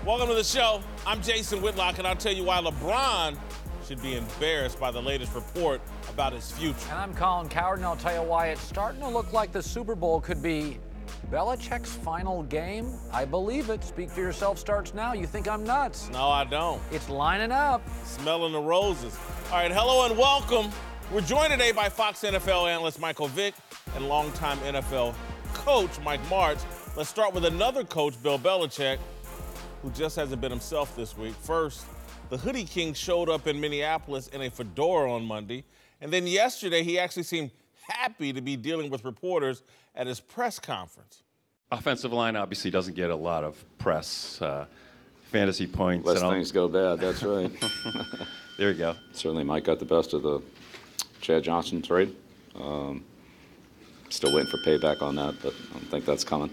Welcome to the show. I'm Jason Whitlock, and I'll tell you why LeBron should be embarrassed by the latest report about his future. And I'm Colin Cowherd, and I'll tell you why it's starting to look like the Super Bowl could be Belichick's final game. I believe it. Speak for yourself starts now. You think I'm nuts? No, I don't. It's lining up. Smelling the roses. All right, hello and welcome. We're joined today by Fox NFL analyst Michael Vick and longtime NFL coach Mike Martz. Let's start with another coach, Bill Belichick, who just hasn't been himself this week. First, the Hoodie King showed up in Minneapolis in a fedora on Monday. And then yesterday, he actually seemed happy to be dealing with reporters at his press conference. Offensive line obviously doesn't get a lot of press, fantasy points. Lest things go bad, that's right. There you go. Certainly Mike got the best of the Chad Johnson trade. Still waiting for payback on that, but I don't think that's coming.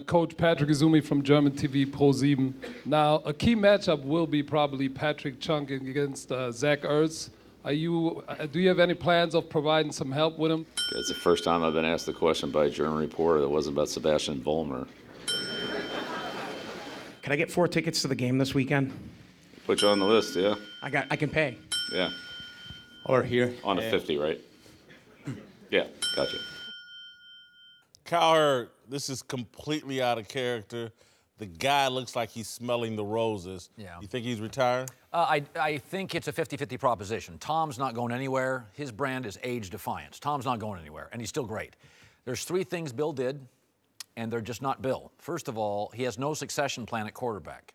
Coach Patrick Izumi from German TV Pro7. Now, a key matchup will be probably Patrick Chung against Zach Ertz. Do you have any plans of providing some help with him? It's the first time I've been asked the question by a German reporter that wasn't about Sebastian Vollmer. Can I get 4 tickets to the game this weekend? Put you on the list, yeah? I can pay. Yeah. Or here. On a 50, right? Yeah, gotcha. Cowherd, this is completely out of character. The guy looks like he's smelling the roses. Yeah. You think he's retiring? I think it's a 50-50 proposition. Tom's not going anywhere. His brand is age defiance. Tom's not going anywhere, and he's still great. There's 3 things Bill did, and they're just not Bill. First of all, he has no succession plan at quarterback.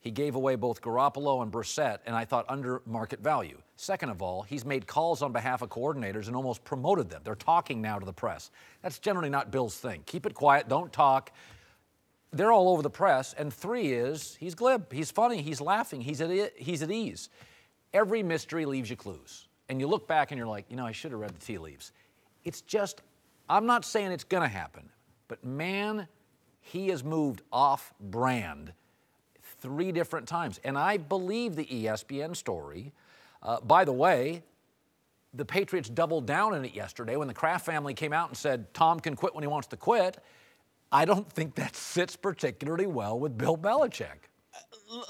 He gave away both Garoppolo and Brissett, and I thought under market value. Second of all, he's made calls on behalf of coordinators and almost promoted them. They're talking now to the press. That's generally not Bill's thing. Keep it quiet, don't talk. They're all over the press. And 3 is, he's glib, he's funny, he's laughing, he's at ease. Every mystery leaves you clues. And you look back and you're like, I should have read the tea leaves. It's just, I'm not saying it's going to happen, but man, he has moved off brand 3 different times. And I believe the ESPN story. By the way, the Patriots doubled down on it yesterday when the Kraft family came out and said Tom can quit when he wants to quit. I don't think that sits particularly well with Bill Belichick.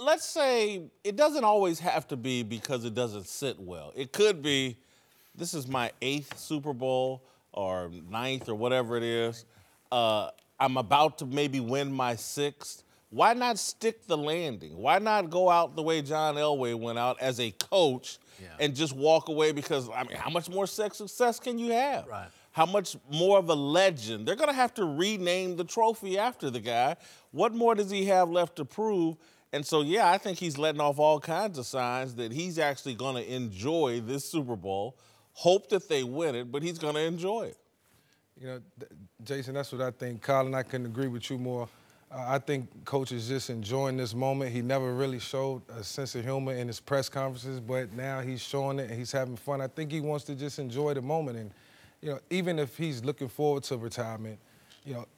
Let's say it doesn't always have to be because it doesn't sit well. It could be, this is my 8th Super Bowl or 9th or whatever it is. I'm about to maybe win my 6th. Why not stick the landing? Why not go out the way John Elway went out as a coach and just walk away? Because, how much more success can you have? Right. How much more of a legend? They're going to have to rename the trophy after the guy. What more does he have left to prove? And so, I think he's letting off all kinds of signs that he's actually going to enjoy this Super Bowl, hope that they win it, but he's going to enjoy it. Jason, that's what I think. Colin, I couldn't agree with you more. I think Coach is just enjoying this moment. He never really showed a sense of humor in his press conferences, but now he's showing it and he's having fun. I think he wants to just enjoy the moment. And, even if he's looking forward to retirement,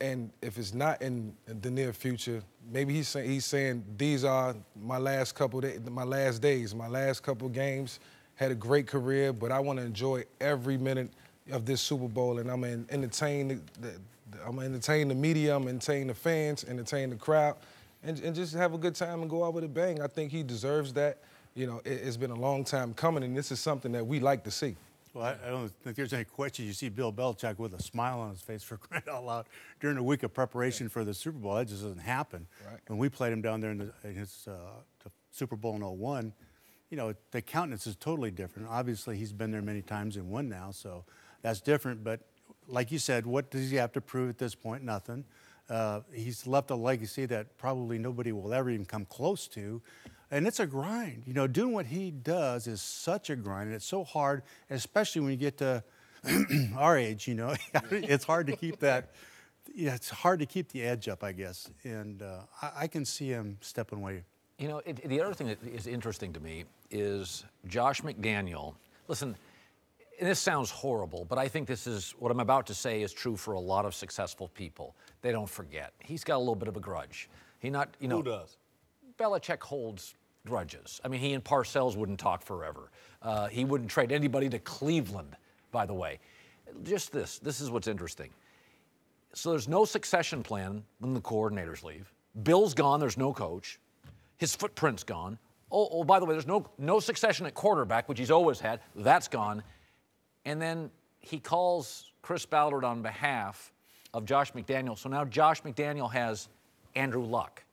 and if it's not in the near future, maybe he's saying these are my last couple days, my last couple games. Had a great career, but I want to enjoy every minute of this Super Bowl, and I'm going to entertain the media, I'm entertain the fans, entertain the crowd, and just have a good time and go out with a bang. I think he deserves that. It's been a long time coming, and this is something that we like to see. Well, I don't think there's any question you see Bill Belichick with a smile on his face for crying out loud during the week of preparation for the Super Bowl. That just doesn't happen. Right. When we played him down there in his the Super Bowl in 2001, the countenance is totally different. Obviously, he's been there many times and won now, so that's different. But like you said, what does he have to prove at this point? Nothing. He's left a legacy that probably nobody will ever even come close to. And it's a grind. Doing what he does is such a grind, and it's so hard, especially when you get to our age, It's hard to keep that. It's hard to keep the edge up, I guess. And I can see him stepping away. The other thing that is interesting to me is Josh McDaniel. Listen, and this sounds horrible, but I think this is what I'm about to say is true for a lot of successful people. They don't forget. He's got a little bit of a grudge. Who does? Belichick holds grudges. He and Parcells wouldn't talk forever. He wouldn't trade anybody to Cleveland, by the way. Just this is what's interesting. So there's no succession plan when the coordinators leave. Bill's gone, there's no coach. His footprint's gone. Oh, by the way, there's no succession at quarterback, which he's always had. That's gone. And then he calls Chris Ballard on behalf of Josh McDaniel. So now Josh McDaniel has Andrew Luck.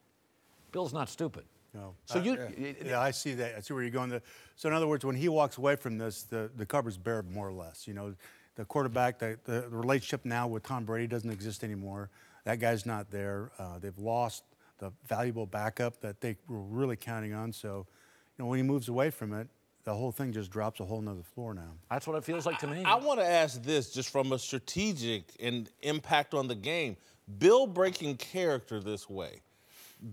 Bill's not stupid. No. So yeah, I see that. I see where you're going. So in other words, when he walks away from this, the cupboard's bare more or less. You know, the quarterback, the relationship now with Tom Brady doesn't exist anymore. That guy's not there. They've lost the valuable backup that they were really counting on. So, you know, when he moves away from it, the whole thing just drops a whole nother floor now. That's what it feels like to me. I want to ask this just from a strategic and impact on the game. Bill breaking character this way,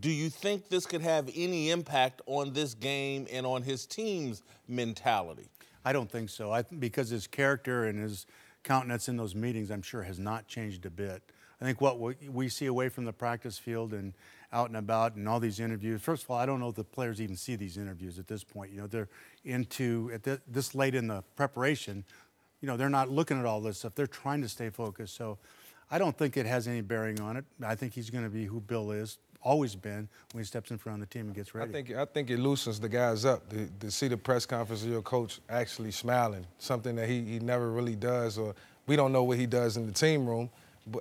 do you think this could have any impact on this game and on his team's mentality? I don't think so. Because his character and his countenance in those meetings, I'm sure, has not changed a bit. I think what we see away from the practice field and out and about and all these interviews, first of all, I don't know if the players even see these interviews at this point. You know, they're this late in the preparation, you know, they're not looking at all this stuff. They're trying to stay focused. So I don't think it has any bearing on it. I think he's going to be who Bill is, always been, when he steps in front of the team and gets ready. I think it loosens the guys up to see the press conference of your coach actually smiling, something that he never really does, or we don't know what he does in the team room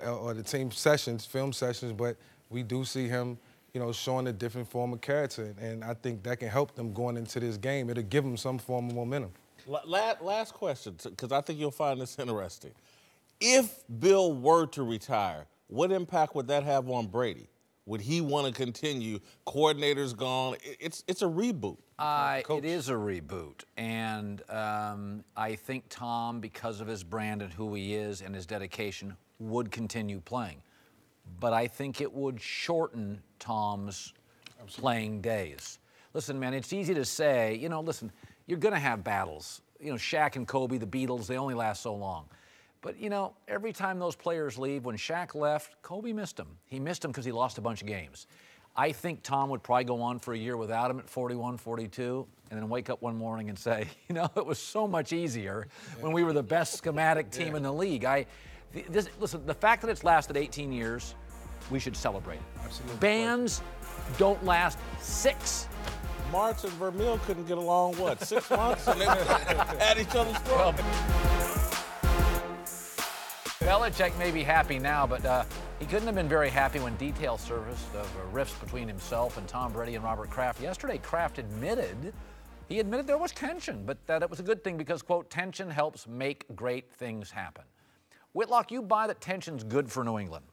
or the team sessions, film sessions, but we do see him, you know, showing a different form of character, and I think that can help them going into this game. It'll give them some form of momentum. Last question, because I think you'll find this interesting. If Bill were to retire, what impact would that have on Brady? Would he want to continue? Coordinator's gone. It's a reboot. It is a reboot. And I think Tom, because of his brand and who he is and his dedication, would continue playing. But I think it would shorten Tom's playing days. Listen, man, it's easy to say, you know, listen, you're going to have battles. You know, Shaq and Kobe, the Beatles, they only last so long. But, you know, every time those players leave, when Shaq left, Kobe missed him. He missed him because he lost a bunch of games. I think Tom would probably go on for a year without him at 41, 42, and then wake up one morning and say, you know, it was so much easier when we were the best schematic team in the league. Listen, the fact that it's lasted 18 years, we should celebrate it. Absolutely. Bands don't last 6. March and Vermeil couldn't get along, 6 months? And they had each other's throat. Belichick may be happy now, but he couldn't have been very happy when details surfaced of rifts between himself and Tom Brady and Robert Kraft. Yesterday, Kraft admitted there was tension, but that it was a good thing because, quote, tension helps make great things happen. Whitlock, you buy that tension's good for New England?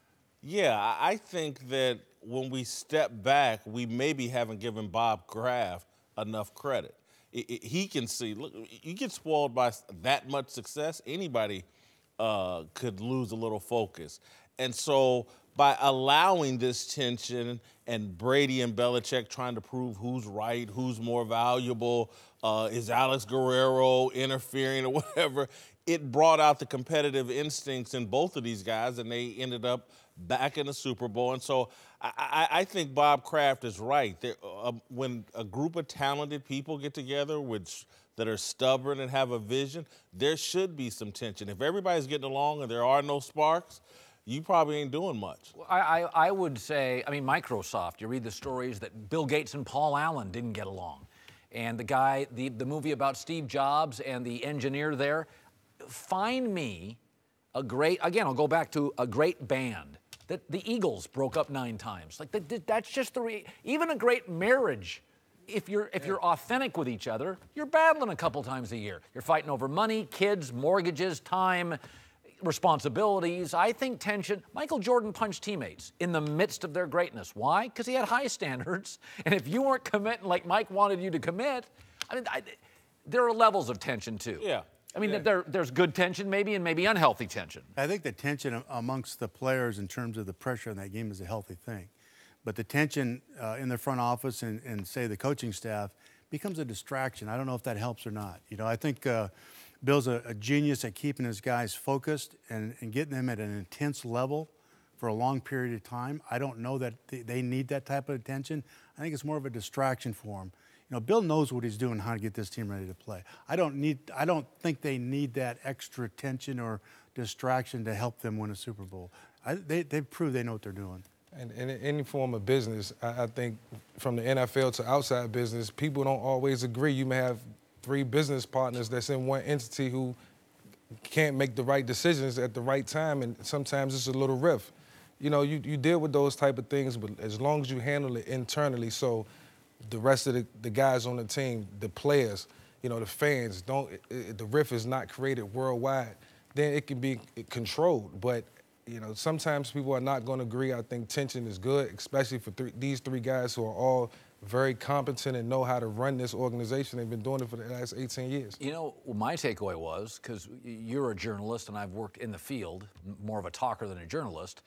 Yeah, I think that when we step back, we maybe haven't given Bob Kraft enough credit. He can see, look, you get spoiled by that much success, anybody could lose a little focus. And so by allowing this tension and Brady and Belichick trying to prove who's right, who's more valuable, is Alex Guerrero interfering or whatever, it brought out the competitive instincts in both of these guys, and they ended up back in the Super Bowl. And so I think Bob Kraft is right. When a group of talented people get together that are stubborn and have a vision, there should be some tension. If everybody's getting along and there are no sparks, you probably ain't doing much. I would say, Microsoft, you read the stories that Bill Gates and Paul Allen didn't get along. And the movie about Steve Jobs and the engineer there, find me I'll go back to a great band that the Eagles broke up 9 times. Like that's just even a great marriage. If you're authentic with each other, you're battling a couple times a year. You're fighting over money, kids, mortgages, time, responsibilities. I think tension. Michael Jordan punched teammates in the midst of their greatness. Why? Because he had high standards. And if you weren't committing like Mike wanted you to commit, there are levels of tension too. Yeah. There's good tension maybe and maybe unhealthy tension. I think the tension amongst the players in terms of the pressure in that game is a healthy thing. But the tension in the front office and say the coaching staff becomes a distraction. I don't know if that helps or not. You know, I think Bill's a genius at keeping his guys focused and getting them at an intense level for a long period of time. I don't know that they need that type of attention. I think it's more of a distraction for them. You know, Bill knows what he's doing, how to get this team ready to play. I don't think they need that extra tension or distraction to help them win a Super Bowl. They've proved they know what they're doing. And in any form of business, I think from the NFL to outside business, people don't always agree. You may have 3 business partners that's in one entity who can't make the right decisions at the right time, and sometimes it's a little rift. You know, you deal with those type of things, but as long as you handle it internally, so the rest of the guys on the team, the players, you know, the fans, the rift is not created worldwide, then it can be controlled. But, you know, sometimes people are not going to agree. I think tension is good, especially for these 3 guys who are all very competent and know how to run this organization. They've been doing it for the last 18 years. You know, my takeaway was, because you're a journalist and I've worked in the field, more of a talker than a journalist,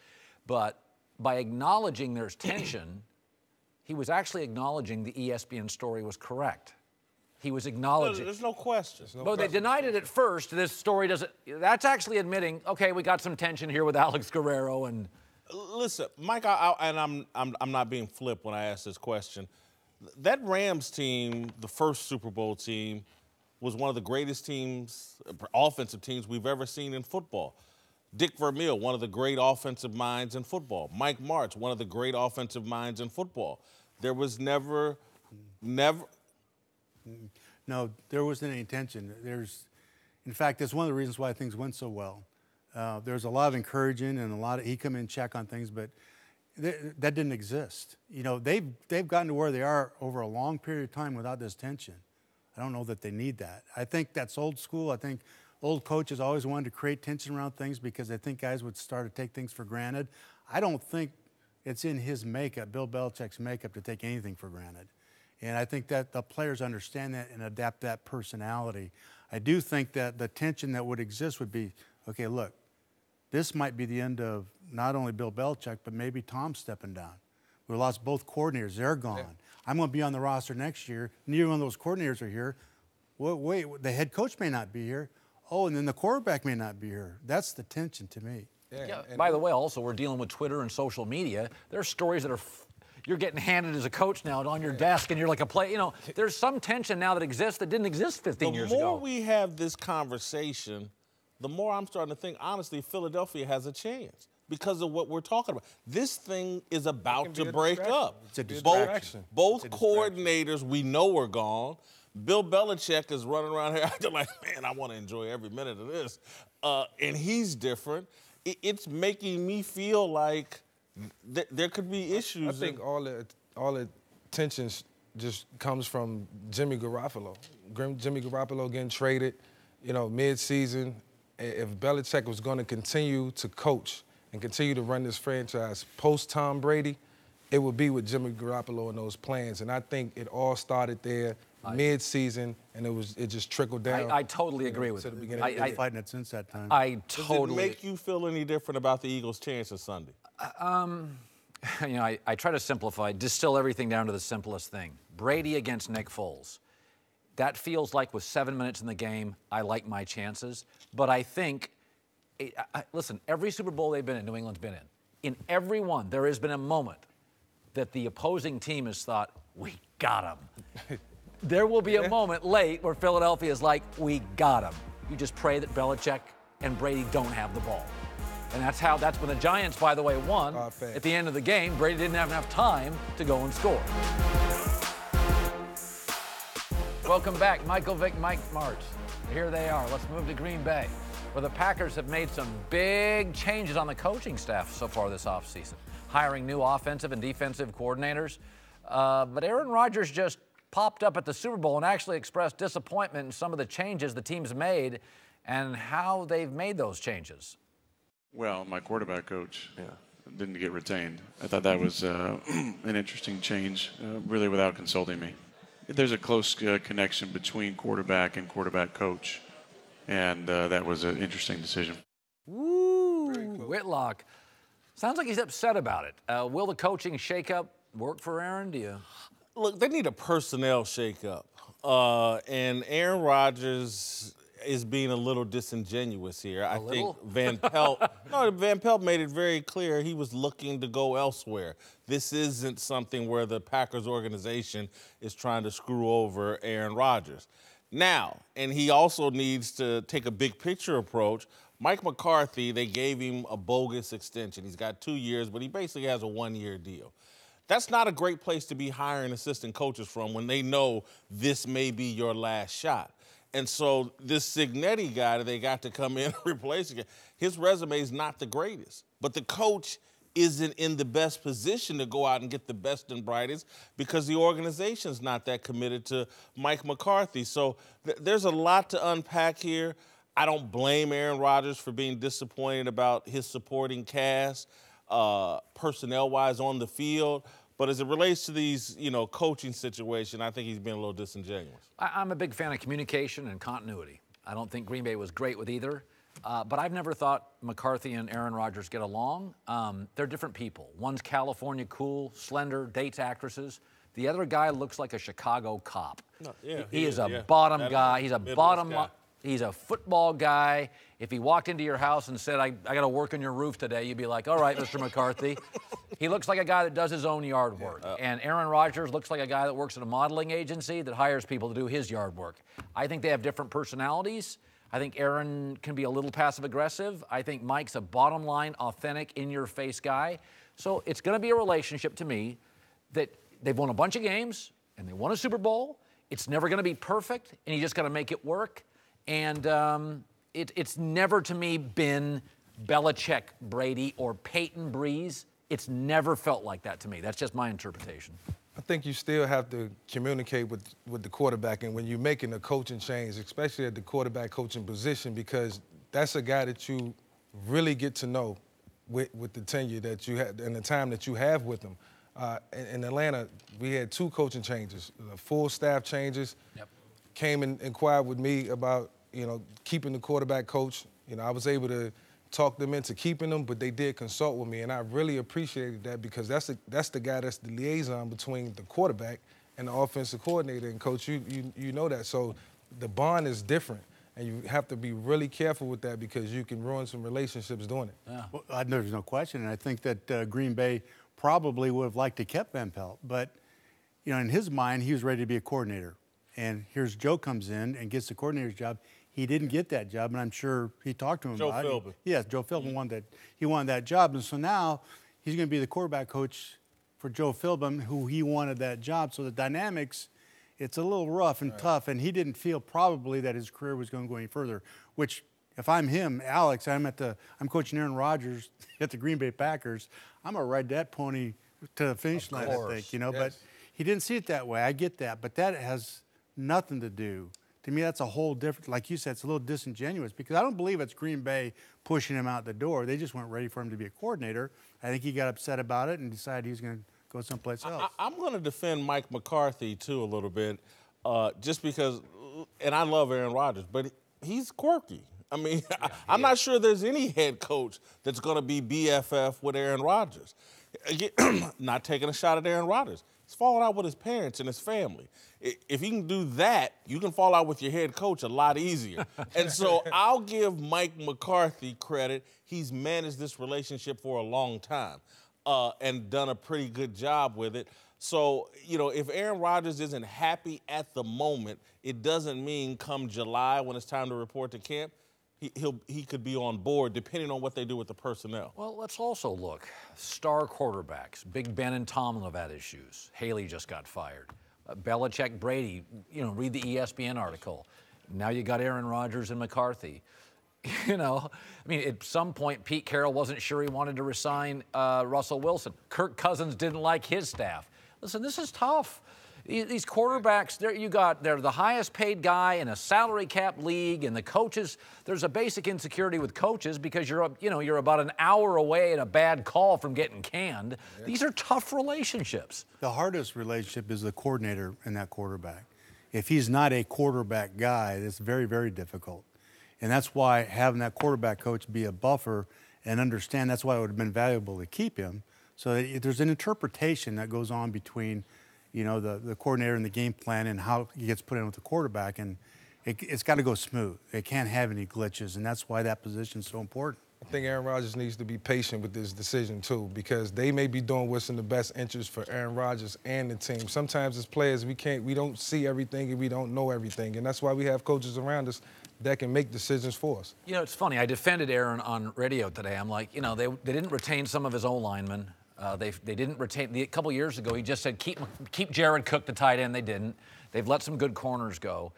but by acknowledging there's tension, he was actually acknowledging the ESPN story was correct. He was acknowledging. There's no question. They denied it at first. This story doesn't. That's actually admitting, okay, we got some tension here with Alex Guerrero and. Listen, Mike, and I'm not being flip when I ask this question. That Rams team, the first Super Bowl team, was one of the greatest teams, offensive teams we've ever seen in football. Dick Vermeil, one of the great offensive minds in football. Mike Martz, one of the great offensive minds in football. There was never. No, there wasn't any tension. In fact, that's one of the reasons why things went so well. There's a lot of encouraging and he come in and check on things, but that didn't exist. You know, they've gotten to where they are over a long period of time without this tension. I don't know that they need that. I think that's old school. I think old coaches always wanted to create tension around things because they think guys would start to take things for granted. I don't think it's in his makeup, Bill Belichick's makeup, to take anything for granted. And I think that the players understand that and adapt that personality. I do think that the tension that would exist would be, okay, look, this might be the end of not only Bill Belichick, but maybe Tom stepping down. We lost both coordinators. They're gone. Yeah. I'm going to be on the roster next year. Neither one of those coordinators are here. Wait, the head coach may not be here. Oh, and then the quarterback may not be here. That's the tension to me. Yeah. By the way, also, we're dealing with Twitter and social media. There are stories that are you're getting handed as a coach now on your desk, and you're like a player. You know, there's some tension now that exists that didn't exist 15 years ago. The more we have this conversation, the more I'm starting to think, honestly, Philadelphia has a chance because of what we're talking about. This thing is about to break up. It's a distraction. Both coordinators we know are gone. Bill Belichick is running around here acting like, man, I want to enjoy every minute of this. And he's different. It's making me feel like there could be issues. I think all the tension just comes from Jimmy Garoppolo. Jimmy Garoppolo getting traded, you know, mid-season. If Belichick was going to continue to coach and continue to run this franchise post-Tom Brady, it would be with Jimmy Garoppolo and those plans. And I think it all started there mid-season, and it just trickled down. I totally agree with you. I've been fighting it since that time. Does it make you feel any different about the Eagles' chances Sunday? You know, I try to distill everything down to the simplest thing. Brady against Nick Foles. That feels like with 7 minutes in the game, I like my chances. But I think, listen, every Super Bowl they've been in, New England's been in. In every one, there has been a moment that the opposing team has thought, we got him. There will be a moment late where Philadelphia is like, we got him. You just pray that Belichick and Brady don't have the ball. And that's when the Giants, by the way, won. At the end of the game, Brady didn't have enough time to go and score. Welcome back, Michael Vick, Mike Martz. Here they are. Let's move to Green Bay, where the Packers have made some big changes on the coaching staff so far this offseason, hiring new offensive and defensive coordinators. But Aaron Rodgers just popped up at the Super Bowl and actually expressed disappointment in some of the changes the team's made and how they've made those changes. Well, my quarterback coach didn't get retained. I thought that was an interesting change, really without consulting me. There's a close connection between quarterback and quarterback coach, and that was an interesting decision. Woo! Whitlock. Sounds like he's upset about it. Will the coaching shakeup work for Aaron? Do you? Look, they need a personnel shakeup. And Aaron Rodgers is being a little disingenuous here. I think Van Pelt made it very clear he was looking to go elsewhere. This isn't something where the Packers organization is trying to screw over Aaron Rodgers. Now, and he also needs to take a big picture approach. Mike McCarthy, they gave him a bogus extension. He's got 2 years, but he basically has a 1-year deal. That's not a great place to be hiring assistant coaches from when they know this may be your last shot. And so this Cignetti guy that they got to come in and replace again, his resume is not the greatest. But the coach isn't in the best position to go out and get the best and brightest because the organization's not that committed to Mike McCarthy. So there's a lot to unpack here. I don't blame Aaron Rodgers for being disappointed about his supporting cast, personnel-wise on the field. But as it relates to these, coaching situation, I think he's been a little disingenuous. I'm a big fan of communication and continuity. I don't think Green Bay was great with either. But I've never thought McCarthy and Aaron Rodgers get along. They're different people. One's California cool, slender, dates actresses. The other guy looks like a Chicago cop. No, yeah, he is a bottom guy. He's a bottom guy. He's a football guy. If he walked into your house and said, I got to work on your roof today, you'd be like, all right, Mr. McCarthy. He looks like a guy that does his own yard work. And Aaron Rodgers looks like a guy that works at a modeling agency that hires people to do his yard work. I think they have different personalities. I think Aaron can be a little passive-aggressive. I think Mike's a bottom-line, authentic, in-your-face guy. So it's going to be a relationship to me that they've won a bunch of games and they won a Super Bowl. It's never going to be perfect, and you just got to make it work. And it's never, to me, been Belichick, Brady, or Peyton, Breeze. It's never felt like that to me. That's just my interpretation. I think you still have to communicate with the quarterback, and when you're making a coaching change, especially at the quarterback coaching position, because that's a guy that you really get to know with the tenure that you had and the time that you have with him. In Atlanta, we had 2 coaching changes, full staff changes. Yep. Came and inquired with me about, keeping the quarterback coach. I was able to talk them into keeping them, but they did consult with me, and I really appreciated that because that's the guy that's the liaison between the quarterback and the offensive coordinator. And, Coach, you know that. So the bond is different, and you have to be really careful with that because you can ruin some relationships doing it. Yeah. Well, there's no question, and I think that Green Bay probably would have liked to keep Van Pelt, but, in his mind, he was ready to be a coordinator. And here's Joe comes in and gets the coordinator's job. He didn't get that job, and I'm sure he talked to him about it. Joe Philbin. Yes, Joe Philbin wanted that job. And so now he's going to be the quarterback coach for Joe Philbin, who he wanted that job. So the dynamics, it's a little rough and tough, and he didn't feel probably that his career was going to go any further, which if I'm him, Alex, I'm coaching Aaron Rodgers at the Green Bay Packers, I'm going to ride that pony to the finish line, I think, Yes. But he didn't see it that way. I get that, but that has nothing to do. To me, that's a whole different, like you said, it's a little disingenuous because I don't believe it's Green Bay pushing him out the door. They just weren't ready for him to be a coordinator. I think he got upset about it and decided he was going to go someplace else. I'm going to defend Mike McCarthy, too, a little bit, just because, and I love Aaron Rodgers, but he's quirky. I mean, I'm not sure there's any head coach that's going to be BFF with Aaron Rodgers. Not taking a shot at Aaron Rodgers. He's falling out with his parents and his family. If you can do that, you can fall out with your head coach a lot easier. And so I'll give Mike McCarthy credit. He's managed this relationship for a long time and done a pretty good job with it. So, if Aaron Rodgers isn't happy at the moment, it doesn't mean come July when it's time to report to camp, he could be on board depending on what they do with the personnel. Well, let's also look. Star quarterbacks. Big Ben and Tomlin have had issues. Haley just got fired. Belichick, Brady, read the ESPN article. Now you got Aaron Rodgers and McCarthy. At some point, Pete Carroll wasn't sure he wanted to resign Russell Wilson. Kirk Cousins didn't like his staff. Listen, this is tough. These quarterbacks, they're the highest paid guy in a salary cap league, and the coaches, there's a basic insecurity with coaches because you're about an hour away at a bad call from getting canned. Yeah. These are tough relationships. The hardest relationship is the coordinator and that quarterback. If he's not a quarterback guy, it's very, very difficult. And that's why having that quarterback coach be a buffer and understand that's why it would have been valuable to keep him. So that there's an interpretation that goes on between the coordinator and the game plan and how it gets put in with the quarterback, and it's got to go smooth. It can't have any glitches, and that's why that position is so important. I think Aaron Rodgers needs to be patient with this decision, too, because they may be doing what's in the best interest for Aaron Rodgers and the team. Sometimes as players, we don't see everything and we don't know everything, and that's why we have coaches around us that can make decisions for us. It's funny. I defended Aaron on radio today. I'm like, they didn't retain some of his O-linemen. They didn't retain. A couple years ago, he just said, keep Jared Cook, the tight end. They didn't. They've let some good corners go.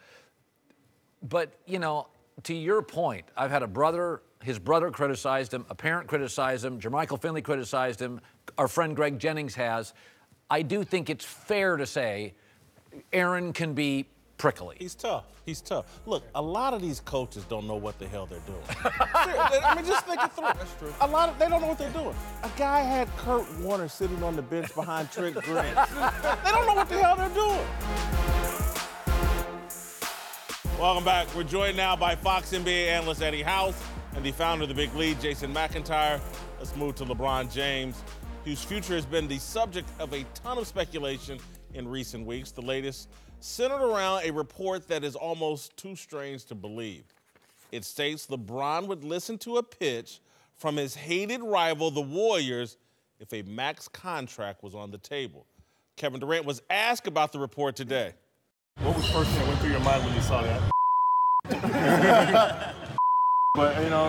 But, you know, to your point, I've had his brother criticized him, a parent criticized him, Jermichael Finley criticized him, our friend Greg Jennings has. I do think it's fair to say Aaron can be prickly. He's tough. He's tough. Look, a lot of these coaches don't know what the hell they're doing. I mean, just think it through. That's true. They don't know what they're doing. A guy had Kurt Warner sitting on the bench behind Trent Grant. They don't know what the hell they're doing. Welcome back. We're joined now by Fox NBA analyst Eddie House and the founder of the Big Lead, Jason McIntyre. Let's move to LeBron James, whose future has been the subject of a ton of speculation in recent weeks. The latest centered around a report that is almost too strange to believe. It states LeBron would listen to a pitch from his hated rival, the Warriors, if a max contract was on the table. Kevin Durant was asked about the report today. What was the first thing that went through your mind when you saw that? But, you know,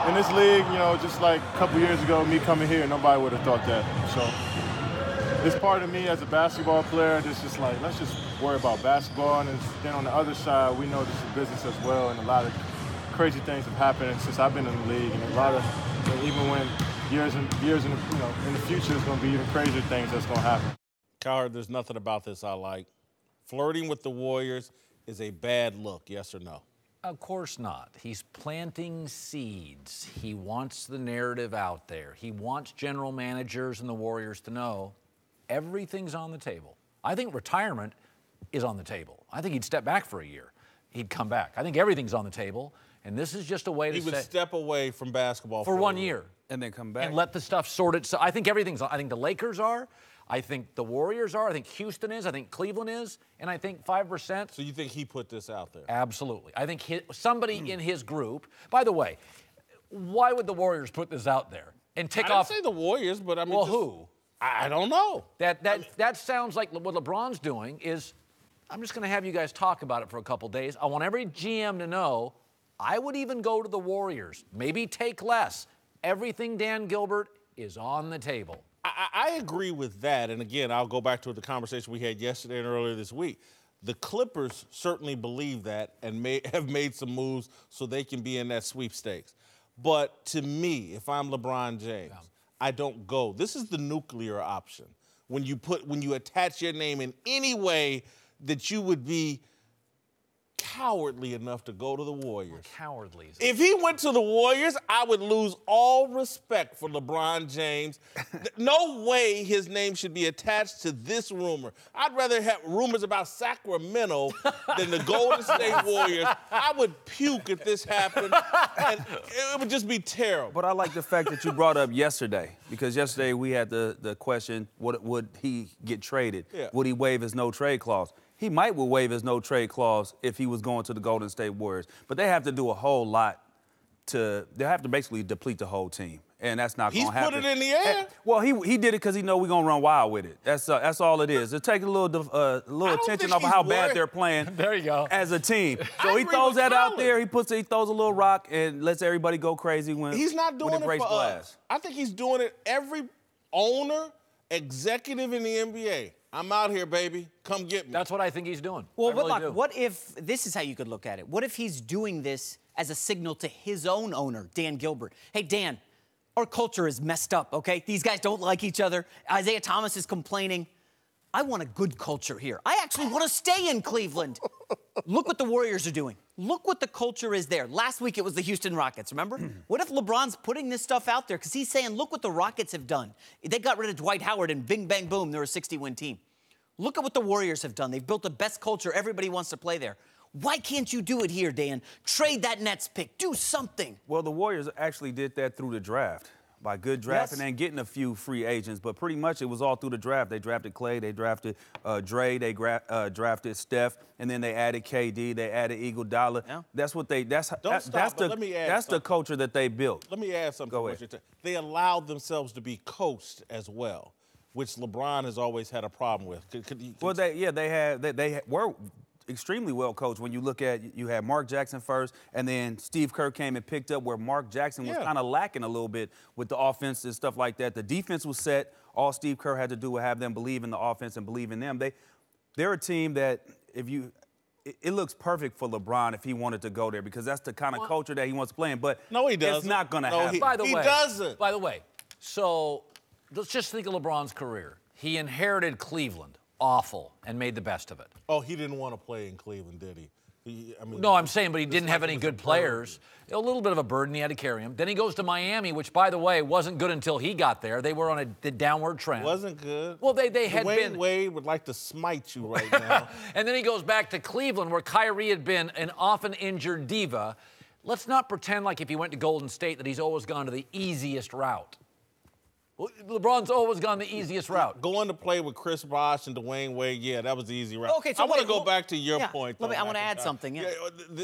in this league, you know, just like a couple years ago, me coming here, nobody would have thought that. So it's part of me as a basketball player that's just like, let's just worry about basketball. And then on the other side, we know this is business as well, and a lot of crazy things have happened since I've been in the league, and a lot of, even when years in the future, there's going to be even crazier things that's going to happen. Cowherd, there's nothing about this I like. Flirting with the Warriors is a bad look, yes or no? Of course not. He's planting seeds. He wants the narrative out there. He wants general managers and the Warriors to know everything's on the table. I think retirement is on the table. I think he'd step back for a year. He'd come back. I think everything's on the table, and this is just a way to He would step away from basketball for 1 year. And then come back. And let the stuff sort itself. I think everything's on. I think the Lakers are. I think the Warriors are. I think Houston is. I think Cleveland is. And I think 5%. So you think he put this out there? Absolutely. I think somebody in his group. By the way, why would the Warriors put this out there and tick off? I didn't say the Warriors, but I mean, well, who? I don't know. That sounds like what LeBron's doing is, I'm just going to have you guys talk about it for a couple days. I want every GM to know I would even go to the Warriors. Maybe take less. Everything Dan Gilbert is on the table. I agree with that. And again, I'll go back to the conversation we had yesterday and earlier this week. The Clippers certainly believe that and have made some moves so they can be in that sweepstakes. But to me, if I'm LeBron James, I don't go. This is the nuclear option. When you attach your name in any way that you would be cowardly enough to go to the Warriors. Cowardly. If he went to the Warriors, I would lose all respect for LeBron James. No way his name should be attached to this rumor. I'd rather have rumors about Sacramento than the Golden State Warriors. I would puke if this happened, and it would just be terrible. But I like the fact that you brought up yesterday, because yesterday we had the question, would he get traded? Yeah. Would he waive his no-trade clause? He might waive his no-trade clause if he was going to the Golden State Warriors. But they have to do a whole lot they have to basically deplete the whole team. And that's not going to happen. He's put it in the air. Well, he did it because he know we're going to run wild with it. That's all it is. It's taking a little attention off of how bad they're playing there you go. As a team. So he throws that out there. He throws a little rock and lets everybody go crazy when he's not doing it for glass. us. I think he's doing it every owner, executive in the NBA. I'm out here, baby. Come get me. That's what I think he's doing. Well, Whitlock, what if this is how you could look at it? What if he's doing this as a signal to his own owner, Dan Gilbert? Hey, Dan, our culture is messed up, okay? These guys don't like each other. Isaiah Thomas is complaining. I want a good culture here. I actually want to stay in Cleveland. Look what the Warriors are doing. Look what the culture is there. Last week it was the Houston Rockets, remember? What if LeBron's putting this stuff out there? Because he's saying, look what the Rockets have done. They got rid of Dwight Howard and bing, bang, boom, they're a 60-win team. Look at what the Warriors have done. They've built the best culture. Everybody wants to play there. Why can't you do it here, Dan? Trade that Nets pick. Do something. Well, the Warriors actually did that through the draft. By good drafting and getting a few free agents, but pretty much it was all through the draft. They drafted Clay, they drafted Dre, they drafted Steph, and then they added KD, they added Iguodala. Yeah. That's the culture that they built. Let me add something. Go ahead. They allowed themselves to be coached as well, which LeBron has always had a problem with. Well, they were extremely well coached. When you look at, you had Mark Jackson first, and then Steve Kerr came and picked up where Mark Jackson was kind of lacking a little bit with the offense and stuff like that. The defense was set. All Steve Kerr had to do was have them believe in the offense and believe in them. They're a team that it looks perfect for LeBron if he wanted to go there, because that's the kind of culture that he wants to play in. But no, he doesn't. It's not going to happen. He doesn't. By the way, so let's just think of LeBron's career. He inherited Cleveland, awful, and made the best of it. Oh, he didn't want to play in Cleveland, did he? No, I'm saying, but he didn't have any good players. A little bit of a burden. He had to carry him. Then he goes to Miami, which, by the way, wasn't good until he got there. They were on a downward trend. Wasn't good. Well, they had Dwayne been. Wade would like to smite you right now. And then he goes back to Cleveland, where Kyrie had been an often injured diva. Let's not pretend like if he went to Golden State that he's always gone to the easiest route. Well, LeBron's always gone the easiest route. Going to play with Chris Bosh and Dwayne Wade, yeah, that was the easy route. Okay, so I want to go back to your point, though. I want to add something. Yeah.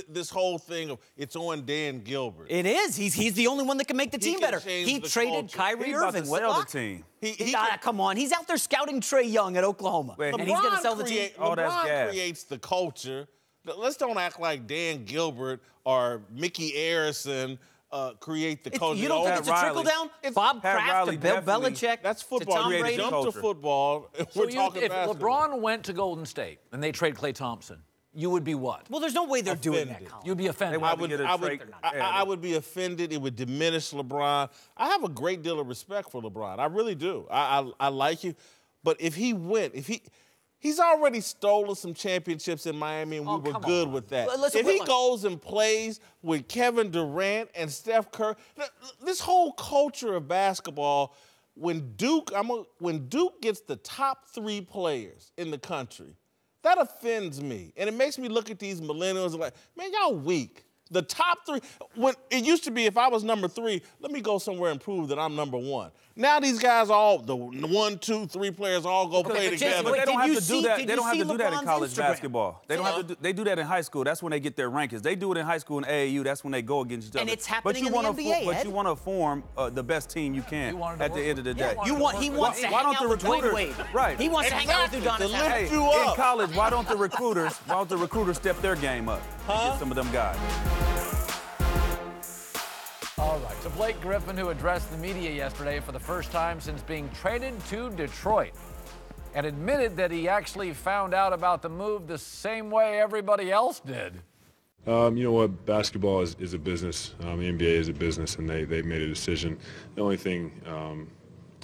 This whole thing of it's on Dan Gilbert. It is. He's the only one that can make the team better. He traded Kyrie Irving. Whitlock? The team. Come on. He's out there scouting Trae Young at Oklahoma. Wait, and he's going to sell the team. LeBron creates the culture. Let's don't act like Dan Gilbert or Mickey Arison create the culture. You don't think it's a trickle down? Bob Kraft to Bill Belichick. That's football. To Tom Brady. Jump to football. So We're talking if basketball. LeBron went to Golden State and they trade Klay Thompson, you would be what? Well, there's no way they're doing that, Colin. You'd be offended. I would be offended. It would diminish LeBron. I have a great deal of respect for LeBron. I really do. I like you. But if he went, he's already stolen some championships in Miami, and we were good with that. If he goes and plays with Kevin Durant and Steph Curry, this whole culture of basketball, when Duke gets the top 3 players in the country, that offends me. And it makes me look at these millennials and like, man, y'all weak. The top 3, when it used to be if I was number 3, let me go somewhere and prove that I'm number 1. Now these guys the 1, 2, 3 players all go play together. But they don't have to do that. They don't have to do that in college basketball. They don't have to. They do that in high school. That's when they get their rankings. They do it in high school and AAU. That's when they go against each other. And it's happening in the NBA. But you want to form the best team you can at the end of the day. He wants to hang out with Dwayne Wade. Right. He wants to hang out with Udonis Haslem. In college, why don't the recruiters step their game up and get some of them guys? All right, so Blake Griffin, who addressed the media yesterday for the first time since being traded to Detroit, and admitted that he actually found out about the move the same way everybody else did. You know what? Basketball is a business. The NBA is a business, and they made a decision. The only thing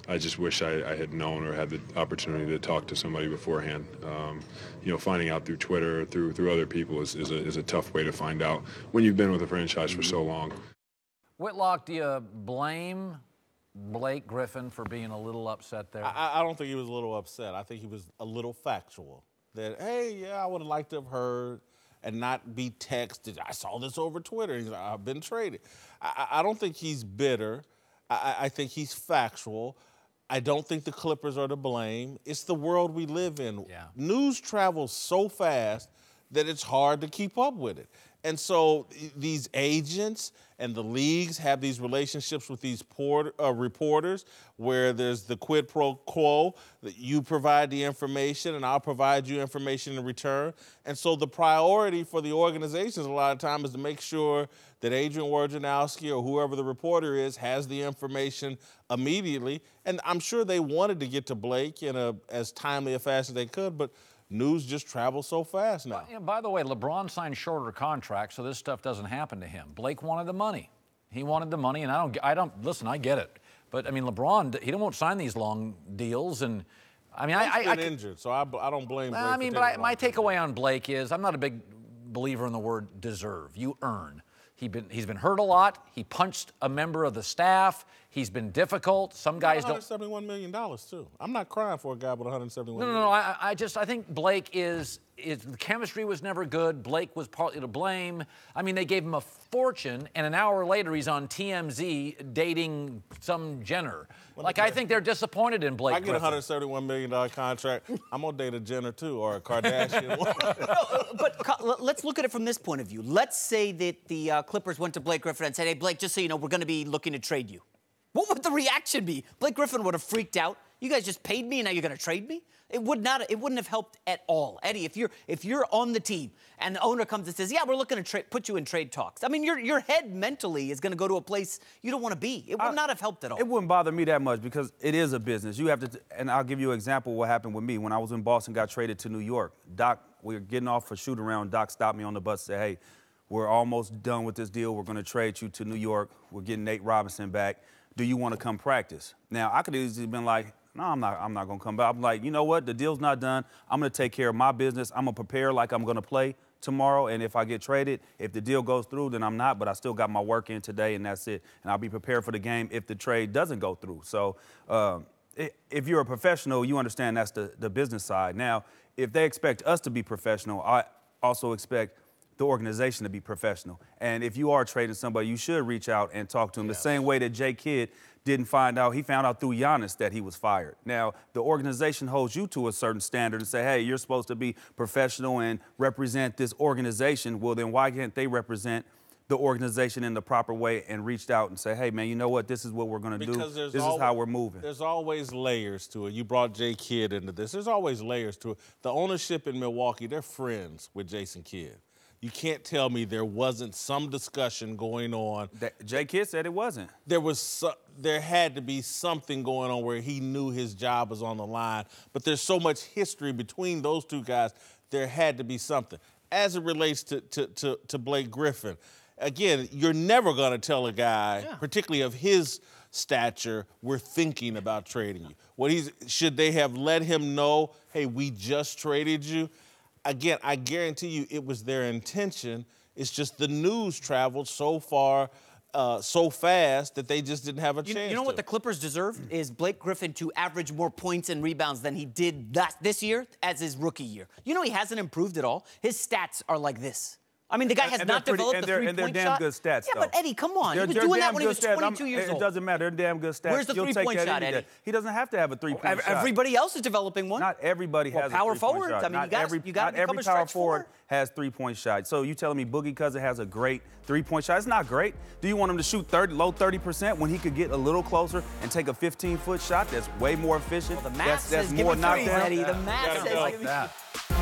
I just wish I had known or had the opportunity to talk to somebody beforehand. You know, finding out through Twitter, through other people is a tough way to find out when you've been with a franchise for so long. Whitlock, do you blame Blake Griffin for being a little upset there? I don't think he was a little upset. I think he was a little factual. That, hey, yeah, I would have liked to have heard and not be texted. I saw this over Twitter. He's like, I've been traded. I don't think he's bitter. I think he's factual. I don't think the Clippers are to blame. It's the world we live in. Yeah. News travels so fast that it's hard to keep up with it. And so these agents and the leagues have these relationships with these reporters where there's the quid pro quo, that you provide the information and I'll provide you information in return. And so the priority for the organizations a lot of times is to make sure that Adrian Wojnarowski or whoever the reporter is has the information immediately. And I'm sure they wanted to get to Blake in as timely a fashion as they could, but news just travels so fast now. By the way, LeBron signed shorter contracts, so this stuff doesn't happen to him. Blake wanted the money. He wanted the money, and I don't listen, I get it. But, I mean, LeBron, he won't sign these long deals. And, I mean, He's been injured, so I don't blame Blake. I mean, but my takeaway on Blake is I'm not a big believer in the word deserve. You earn. He's been hurt a lot. He punched a member of the staff. He's been difficult. Some guys don't. $171 million too. I'm not crying for a guy with $171 million. No. I think Blake is the chemistry was never good. Blake was partly to blame. I mean, they gave him a fortune, and an hour later he's on TMZ dating some Jenner. I think they're disappointed in Blake. I get a $171 million contract. I'm gonna date a Jenner too, or a Kardashian. But let's look at it from this point of view. Let's say that the Clippers went to Blake Griffin and said, "Hey, Blake, just so you know, we're going to be looking to trade you." What would the reaction be? Blake Griffin would have freaked out. You guys just paid me, and now you're going to trade me? It wouldn't have helped at all. Eddie, if you're on the team and the owner comes and says, yeah, we're looking to put you in trade talks. I mean, your head mentally is going to go to a place you don't want to be. It would not have helped at all. It wouldn't bother me that much because it is a business. You have to, and I'll give you an example of what happened with me. When I was in Boston, got traded to New York. Doc, we were getting off for shoot around. Doc stopped me on the bus and said, hey, we're almost done with this deal. We're going to trade you to New York. We're getting Nate Robinson back. Do you want to come practice? Now, I could have easily been like, no, I'm not going to come back. I'm like, you know what? The deal's not done. I'm going to take care of my business. I'm going to prepare like I'm going to play tomorrow. And if I get traded, if the deal goes through, then I'm not. But I still got my work in today, and that's it. And I'll be prepared for the game if the trade doesn't go through. So if you're a professional, you understand that's the business side. Now, if they expect us to be professional, I also expect the organization to be professional. And if you are trading somebody, you should reach out and talk to them. Yes. The same way that Jay Kidd didn't find out, he found out through Giannis that he was fired. Now, the organization holds you to a certain standard and say, hey, you're supposed to be professional and represent this organization. Well, then why can't they represent the organization in the proper way and reached out and say, hey, man, you know what? This is what we're going to do. This is how we're moving. There's always layers to it. You brought Jay Kidd into this. There's always layers to it. The ownership in Milwaukee, they're friends with Jason Kidd. You can't tell me there wasn't some discussion going on. Jay Kidd said it wasn't. There had to be something going on where he knew his job was on the line. But there's so much history between those two guys. There had to be something. As it relates to Blake Griffin, again, you're never going to tell a guy, particularly of his stature, we're thinking about trading you. Should they have let him know, hey, we just traded you? Again, I guarantee you it was their intention. It's just the news traveled so far, so fast that they just didn't have a chance. You know what the Clippers deserve is Blake Griffin to average more points and rebounds than he did this year as his rookie year. You know he hasn't improved at all. His stats are like this. I mean, the guy has not developed the three-point shot. And they're damn good stats, Yeah, but Eddie, come on. He was doing that when he was 22 years old. It doesn't matter. They're damn good stats. Where's the three-point shot, Eddie? He doesn't have to have a three-point shot. Everybody else is developing one. Not everybody has a power three-point forwards. shot. I mean, you got to become a power stretch forward has three-point shots. So you telling me Boogie Cousins has a great three-point shot? It's not great. Do you want him to shoot low 30% when he could get a little closer and take a 15-foot shot that's way more efficient? Well, the math that's says more give me threes, knockdown. Eddie. The math says give me